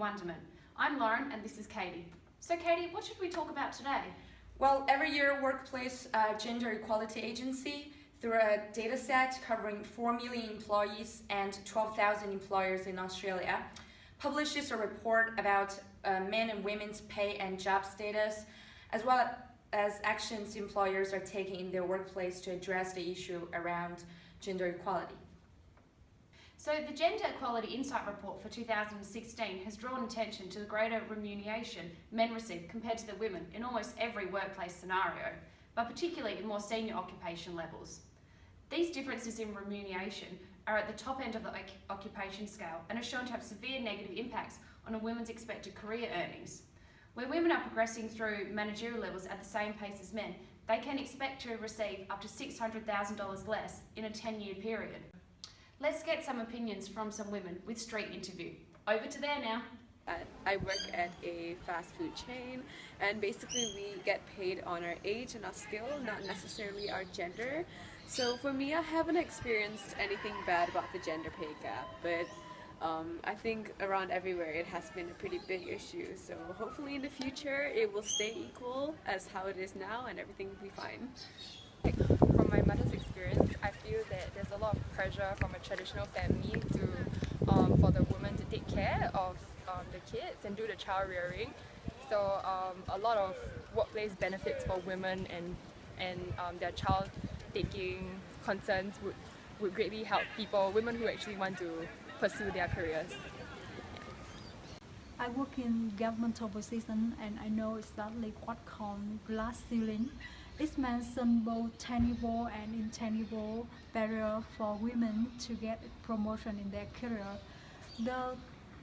Wonderment. I'm Lauren and this is Katie. So Katie, what should we talk about today? Well, every year Workplace Gender Equality Agency, through a dataset covering 4 million employees and 12,000 employers in Australia, publishes a report about men and women's pay and job status, as well as actions employers are taking in their workplace to address the issue around gender equality. So the Gender Equality Insight Report for 2016 has drawn attention to the greater remuneration men receive compared to the women in almost every workplace scenario, but particularly in more senior occupation levels. These differences in remuneration are at the top end of the occupation scale and are shown to have severe negative impacts on a woman's expected career earnings. Where women are progressing through managerial levels at the same pace as men, they can expect to receive up to $600,000 less in a 10-year period. Let's get some opinions from some women with Street Interview. Over to there now. I work at a fast food chain, and basically we get paid on our age and our skill, not necessarily our gender. So for me, I haven't experienced anything bad about the gender pay gap, but I think around everywhere it has been a pretty big issue. So hopefully in the future it will stay equal as how it is now and everything will be fine. From my mother's experience, I feel that there's a lot of pressure from a traditional family for the woman to take care of the kids and do the child rearing. So a lot of workplace benefits for women and their child taking concerns would greatly help women who actually want to pursue their careers. I work in governmental position and I know exactly what called glass ceiling. It mentions both tangible and intangible barriers for women to get promotion in their career. The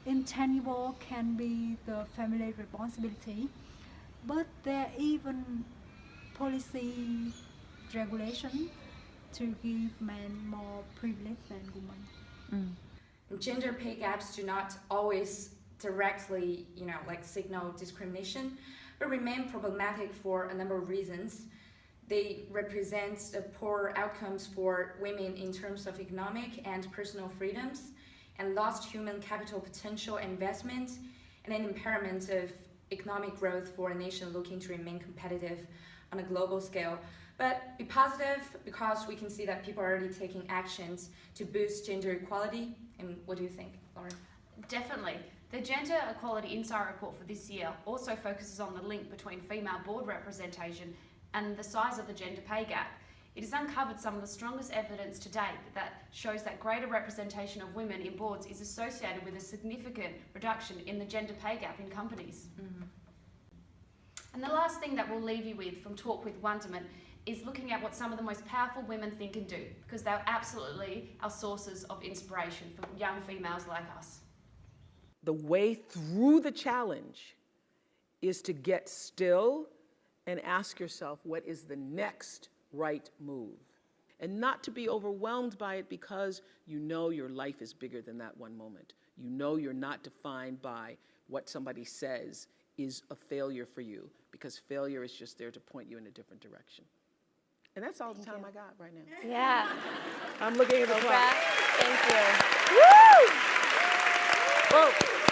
intangible can be the family responsibility, but there are even policy regulation to give men more privilege than women. Gender pay gaps do not always directly, signal discrimination, but remain problematic for a number of reasons. They represent poor outcomes for women in terms of economic and personal freedoms, and lost human capital potential investment, and an impairment of economic growth for a nation looking to remain competitive on a global scale. But be positive, because we can see that people are already taking actions to boost gender equality. And what do you think, Lauren? Definitely. The Gender Equality Insight Report for this year also focuses on the link between female board representation and the size of the gender pay gap. It has uncovered some of the strongest evidence to date that shows that greater representation of women in boards is associated with a significant reduction in the gender pay gap in companies. And the last thing that we'll leave you with from Talk with Wonderment is looking at what some of the most powerful women think and do, because they're absolutely our sources of inspiration for young females like us. The way through the challenge is to get still and ask yourself, what is the next right move? And not to be overwhelmed by it, because you know your life is bigger than that one moment. You know you're not defined by what somebody says is a failure for you, because failure is just there to point you in a different direction. And that's all the time I got right now. Yeah. I'm looking at the clock. Thank you. Woo! Whoa.